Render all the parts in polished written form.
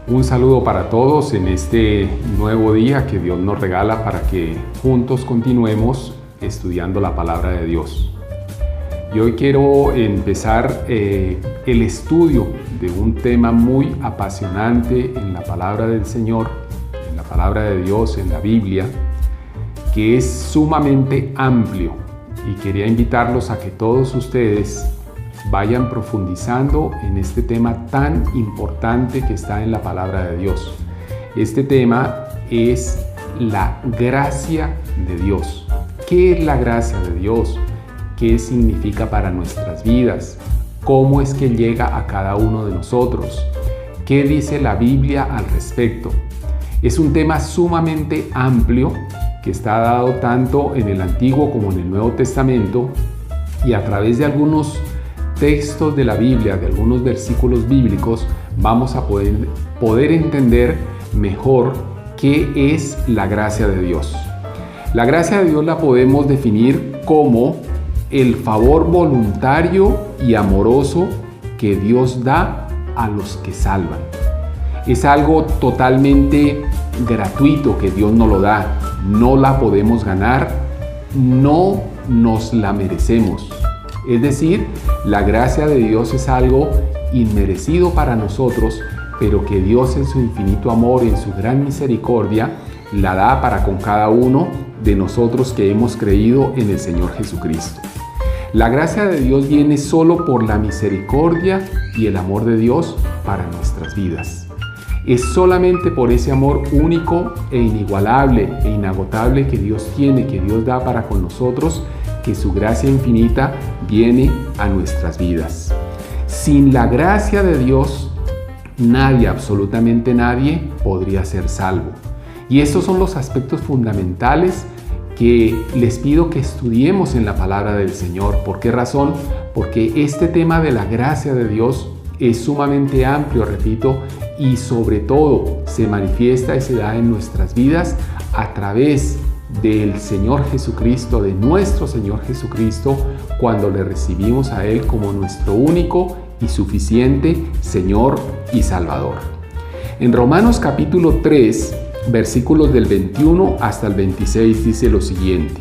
Un saludo para todos en este nuevo día que Dios nos regala para que juntos continuemos estudiando la palabra de Dios. Y hoy quiero empezar el estudio de un tema muy apasionante en la palabra del Señor, en la palabra de Dios, en la Biblia, que es sumamente amplio. Y quería invitarlos a que todos ustedes vayan profundizando en este tema tan importante que está en la palabra de Dios. Este tema es la gracia de Dios. ¿Qué es la gracia de Dios? ¿Qué significa para nuestras vidas? ¿Cómo es que llega a cada uno de nosotros? ¿Qué dice la Biblia al respecto? Es un tema sumamente amplio que está dado tanto en el Antiguo como en el Nuevo Testamento, y a través de algunos textos de la Biblia, de algunos versículos bíblicos, vamos a poder entender mejor qué es la gracia de Dios. La gracia de Dios la podemos definir como el favor voluntario y amoroso que Dios da a los que salvan. Es algo totalmente gratuito que Dios nos lo da. No la podemos ganar, no nos la merecemos. Es decir, la gracia de Dios es algo inmerecido para nosotros, pero que Dios en su infinito amor, en su gran misericordia, la da para con cada uno de nosotros que hemos creído en el Señor Jesucristo. La gracia de Dios viene solo por la misericordia y el amor de Dios para nuestras vidas. Es solamente por ese amor único e inigualable e inagotable que Dios tiene, que Dios da para con nosotros, que su gracia infinita viene a nuestras vidas. Sin la gracia de Dios, nadie, absolutamente nadie, podría ser salvo. Y estos son los aspectos fundamentales que les pido que estudiemos en la palabra del Señor. ¿Por qué razón? Porque este tema de la gracia de Dios es sumamente amplio, repito, y sobre todo se manifiesta y se da en nuestras vidas a través del Señor Jesucristo, de nuestro Señor Jesucristo, cuando le recibimos a Él como nuestro único y suficiente Señor y Salvador. En Romanos capítulo 3, versículos del 21 hasta el 26 dice lo siguiente: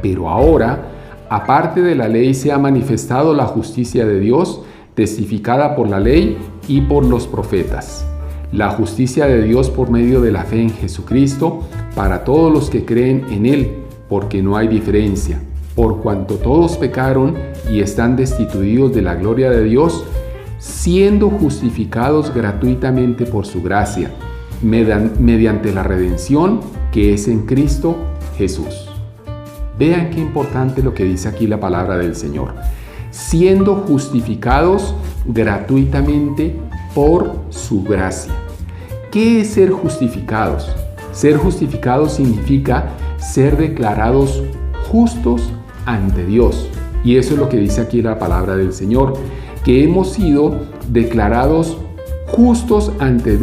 pero ahora, aparte de la ley, se ha manifestado la justicia de Dios, testificada por la ley y por los profetas. La justicia de Dios por medio de la fe en Jesucristo para todos los que creen en Él, porque no hay diferencia, por cuanto todos pecaron y están destituidos de la gloria de Dios, siendo justificados gratuitamente por su gracia, mediante la redención que es en Cristo Jesús. Vean qué importante lo que dice aquí la palabra del Señor. Siendo justificados gratuitamente por su gracia. ¿Qué es ser justificados? Ser justificados significa ser declarados justos ante Dios. Y eso es lo que dice aquí la palabra del Señor, que hemos sido declarados justos ante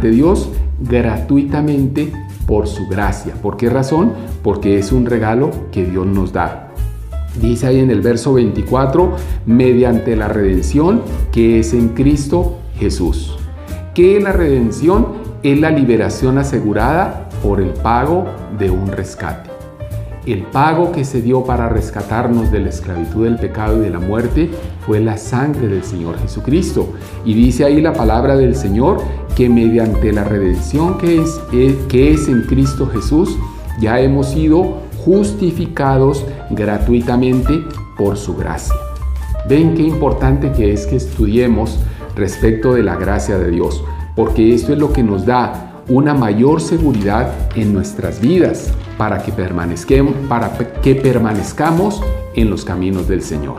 Dios gratuitamente por su gracia. ¿Por qué razón? Porque es un regalo que Dios nos da. Dice ahí en el verso 24, mediante la redención que es en Cristo Jesús. ¿Qué es la redención? Es la liberación asegurada por el pago de un rescate. El pago que se dio para rescatarnos de la esclavitud del pecado y de la muerte fue la sangre del Señor Jesucristo. Y dice ahí la palabra del Señor que mediante la redención que es en Cristo Jesús, ya hemos sido justificados gratuitamente por su gracia. Ven qué importante que es que estudiemos respecto de la gracia de Dios, porque esto es lo que nos da una mayor seguridad en nuestras vidas para que permanezcamos en los caminos del Señor.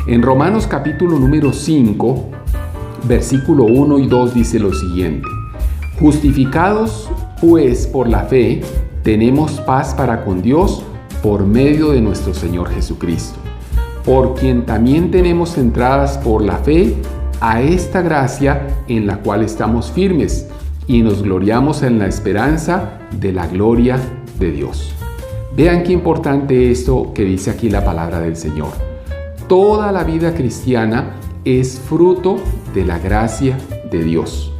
En Romanos capítulo número 5, versículo 1 y 2 dice lo siguiente: justificados pues por la fe, tenemos paz para con Dios por medio de nuestro Señor Jesucristo, por quien también tenemos entradas por la fe a esta gracia en la cual estamos firmes y nos gloriamos en la esperanza de la gloria de Dios. Vean qué importante esto que dice aquí la palabra del Señor. Toda la vida cristiana es fruto de la gracia de Dios.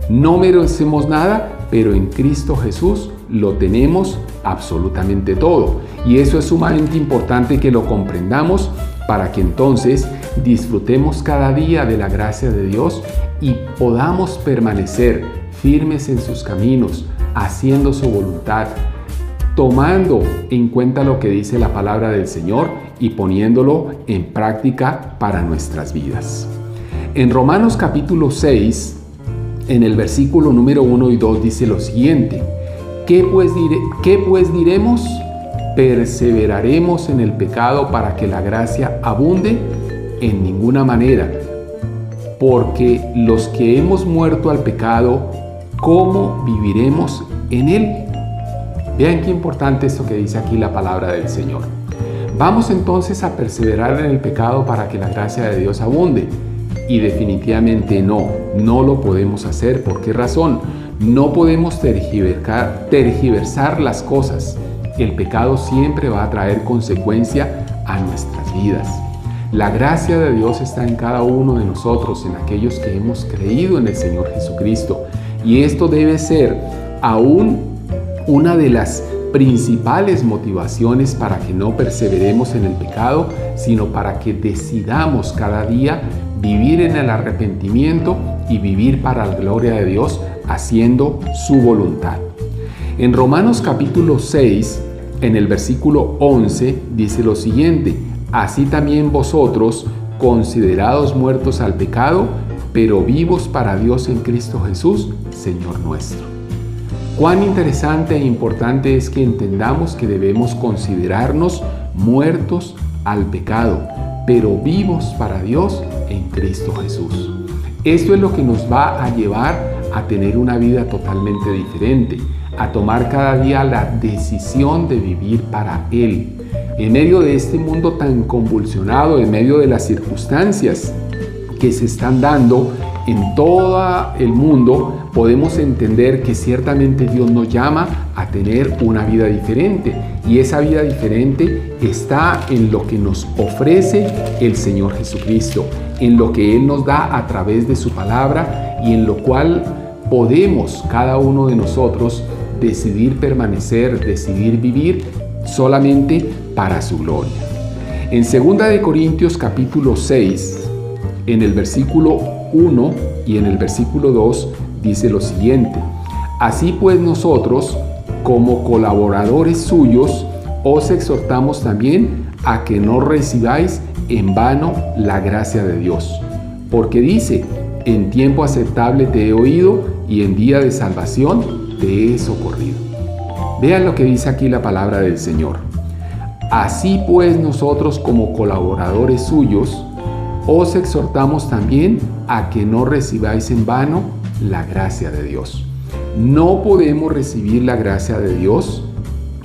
No merecemos nada, pero en Cristo Jesús lo tenemos absolutamente todo. Y eso es sumamente importante que lo comprendamos para que entonces disfrutemos cada día de la gracia de Dios y podamos permanecer firmes en sus caminos, haciendo su voluntad, tomando en cuenta lo que dice la palabra del Señor y poniéndolo en práctica para nuestras vidas. En Romanos capítulo 6, en el versículo número 1 y 2 dice lo siguiente: ¿Qué pues diremos? ¿Perseveraremos en el pecado para que la gracia abunde? En ninguna manera, porque los que hemos muerto al pecado, ¿cómo viviremos en él? Vean qué importante esto que dice aquí la palabra del Señor. Vamos entonces a perseverar en el pecado para que la gracia de Dios abunde. Y definitivamente no lo podemos hacer. ¿Por qué razón? No podemos tergiversar las cosas. El pecado siempre va a traer consecuencia a nuestras vidas. La gracia de Dios está en cada uno de nosotros, en aquellos que hemos creído en el Señor Jesucristo. Y esto debe ser aún una de las principales motivaciones para que no perseveremos en el pecado, sino para que decidamos cada día vivir en el arrepentimiento y vivir para la gloria de Dios, haciendo su voluntad. En Romanos capítulo 6, en el versículo 11, dice lo siguiente: así también vosotros, considerados muertos al pecado, pero vivos para Dios en Cristo Jesús, Señor nuestro. Cuán interesante e importante es que entendamos que debemos considerarnos muertos al pecado, pero vivos para Dios en Cristo Jesús. Esto es lo que nos va a llevar a tener una vida totalmente diferente, a tomar cada día la decisión de vivir para Él. En medio de este mundo tan convulsionado, en medio de las circunstancias que se están dando en todo el mundo, podemos entender que ciertamente Dios nos llama a tener una vida diferente. Y esa vida diferente está en lo que nos ofrece el Señor Jesucristo, en lo que Él nos da a través de su palabra y en lo cual podemos cada uno de nosotros decidir permanecer, decidir vivir solamente para su gloria. En 2 de Corintios capítulo 6, en el versículo 1 y en el versículo 2 dice lo siguiente: así pues nosotros, como colaboradores suyos, os exhortamos también a que no recibáis en vano la gracia de Dios. Porque dice: en tiempo aceptable te he oído y en día de salvación te he socorrido. Vean lo que dice aquí la palabra del Señor. Así pues nosotros, como colaboradores suyos, os exhortamos también a que no recibáis en vano la gracia de Dios. No podemos recibir la gracia de Dios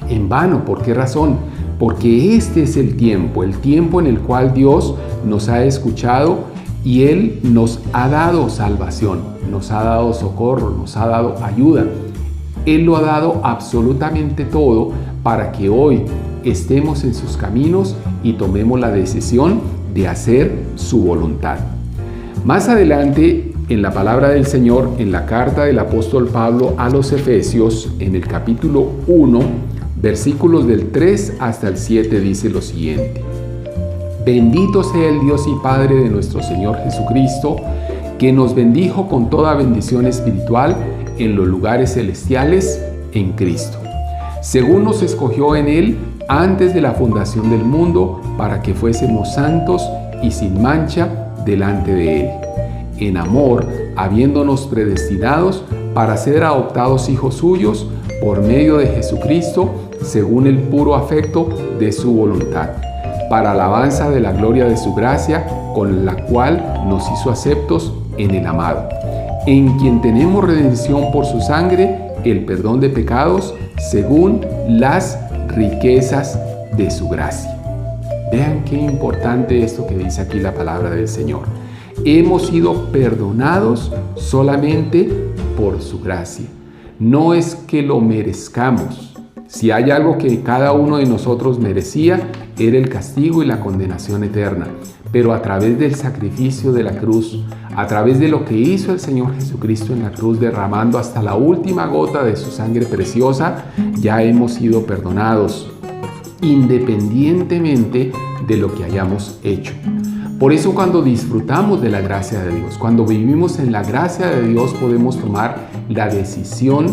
en vano. ¿Por qué razón? Porque este es el tiempo en el cual Dios nos ha escuchado y Él nos ha dado salvación, nos ha dado socorro, nos ha dado ayuda. Él lo ha dado absolutamente todo para que hoy estemos en sus caminos y tomemos la decisión de hacer su voluntad. Más adelante, en la palabra del Señor, en la carta del apóstol Pablo a los Efesios, en el capítulo 1, versículos del 3 hasta el 7, dice lo siguiente: bendito sea el Dios y Padre de nuestro Señor Jesucristo, que nos bendijo con toda bendición espiritual en los lugares celestiales en Cristo, según nos escogió en Él antes de la fundación del mundo, para que fuésemos santos y sin mancha delante de Él, en amor, habiéndonos predestinados para ser adoptados hijos suyos por medio de Jesucristo, según el puro afecto de su voluntad, para alabanza de la gloria de su gracia, con la cual nos hizo aceptos en el amado, en quien tenemos redención por su sangre, el perdón de pecados, según las riquezas de su gracia. Vean qué importante esto que dice aquí la palabra del Señor. Hemos sido perdonados solamente por su gracia. No es que lo merezcamos. Si hay algo que cada uno de nosotros merecía, era el castigo y la condenación eterna. pero a través del sacrificio de la cruz, a través de lo que hizo el Señor Jesucristo en la cruz, derramando hasta la última gota de su sangre preciosa, ya hemos sido perdonados, independientemente de lo que hayamos hecho. Por eso cuando disfrutamos de la gracia de Dios, cuando vivimos en la gracia de Dios, podemos tomar la decisión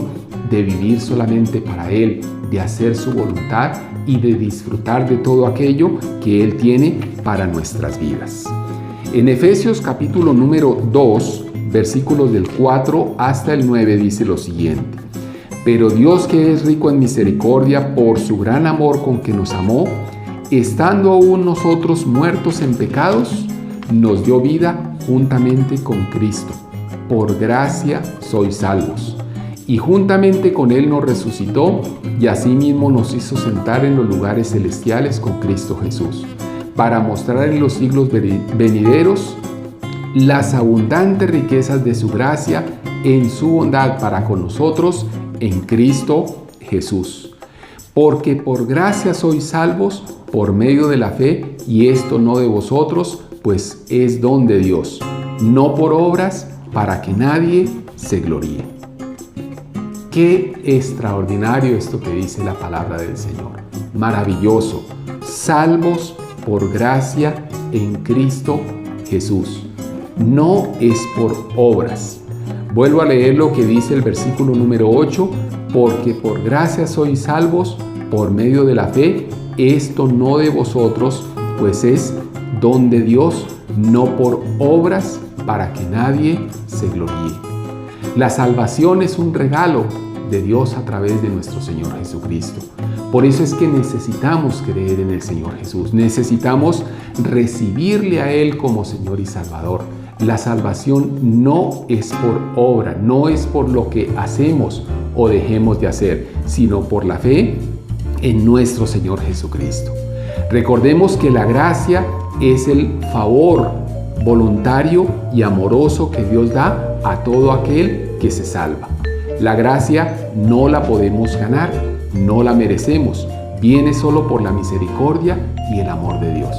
de vivir solamente para Él, de hacer su voluntad y de disfrutar de todo aquello que Él tiene para nuestras vidas. En Efesios capítulo número 2, versículos del 4 hasta el 9 dice lo siguiente: Pero Dios, que es rico en misericordia, por su gran amor con que nos amó, estando aún nosotros muertos en pecados, nos dio vida juntamente con Cristo. Por gracia sois salvos. Y juntamente con Él nos resucitó, y asimismo nos hizo sentar en los lugares celestiales con Cristo Jesús, para mostrar en los siglos venideros las abundantes riquezas de su gracia en su bondad para con nosotros en Cristo Jesús. Porque por gracia sois salvos por medio de la fe, y esto no de vosotros, pues es don de Dios, no por obras, para que nadie se gloríe. Qué extraordinario esto que dice la palabra del Señor. Maravilloso. Salvos por gracia en Cristo Jesús. No es por obras. Vuelvo a leer lo que dice el versículo número 8. Porque por gracia sois salvos por medio de la fe, esto no de vosotros, pues es don de Dios, no por obras, para que nadie se gloríe. La salvación es un regalo de Dios a través de nuestro Señor Jesucristo. Por eso es que necesitamos creer en el Señor Jesús. Necesitamos recibirle a Él como Señor y Salvador. La salvación no es por obra, no es por lo que hacemos o dejemos de hacer, sino por la fe en nuestro Señor Jesucristo. Recordemos que la gracia es el favor voluntario y amoroso que Dios da a todo aquel que se salva. La gracia no la podemos ganar, no la merecemos, viene solo por la misericordia y el amor de Dios.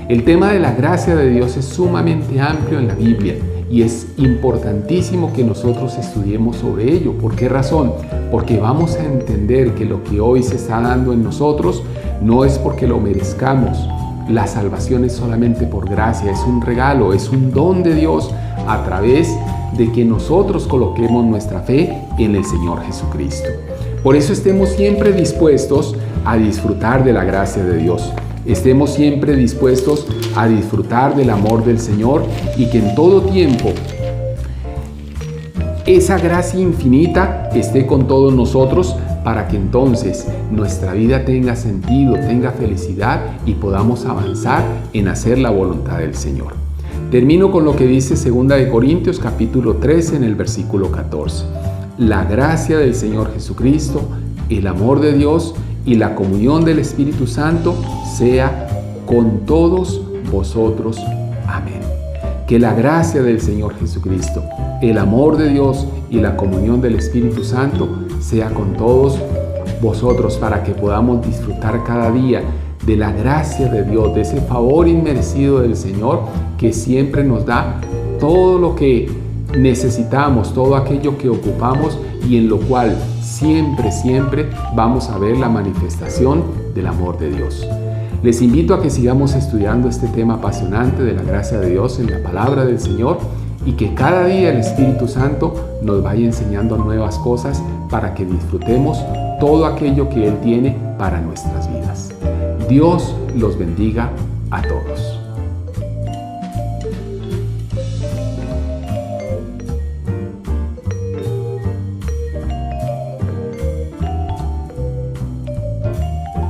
El tema de la gracia de Dios es sumamente amplio en la Biblia y es importantísimo que nosotros estudiemos sobre ello. ¿Por qué razón? Porque vamos a entender que lo que hoy se está dando en nosotros no es porque lo merezcamos. La salvación es solamente por gracia, es un regalo, es un don de Dios a través de que nosotros coloquemos nuestra fe en el Señor Jesucristo. Por eso estemos siempre dispuestos a disfrutar de la gracia de Dios. Estemos siempre dispuestos a disfrutar del amor del Señor y que en todo tiempo esa gracia infinita esté con todos nosotros para que entonces nuestra vida tenga sentido, tenga felicidad y podamos avanzar en hacer la voluntad del Señor. Termino con lo que dice 2 de Corintios capítulo 13 en el versículo 14. La gracia del Señor Jesucristo, el amor de Dios y la comunión del Espíritu Santo sea con todos vosotros. Amén. Que la gracia del Señor Jesucristo, el amor de Dios y la comunión del Espíritu Santo sea con todos vosotros para que podamos disfrutar cada día de la gracia de Dios, de ese favor inmerecido del Señor que siempre nos da todo lo que necesitamos, todo aquello que ocupamos y en lo cual siempre vamos a ver la manifestación del amor de Dios. Les invito a que sigamos estudiando este tema apasionante de la gracia de Dios en la palabra del Señor y que cada día el Espíritu Santo nos vaya enseñando nuevas cosas para que disfrutemos todo aquello que Él tiene para nuestras vidas. Dios los bendiga a todos.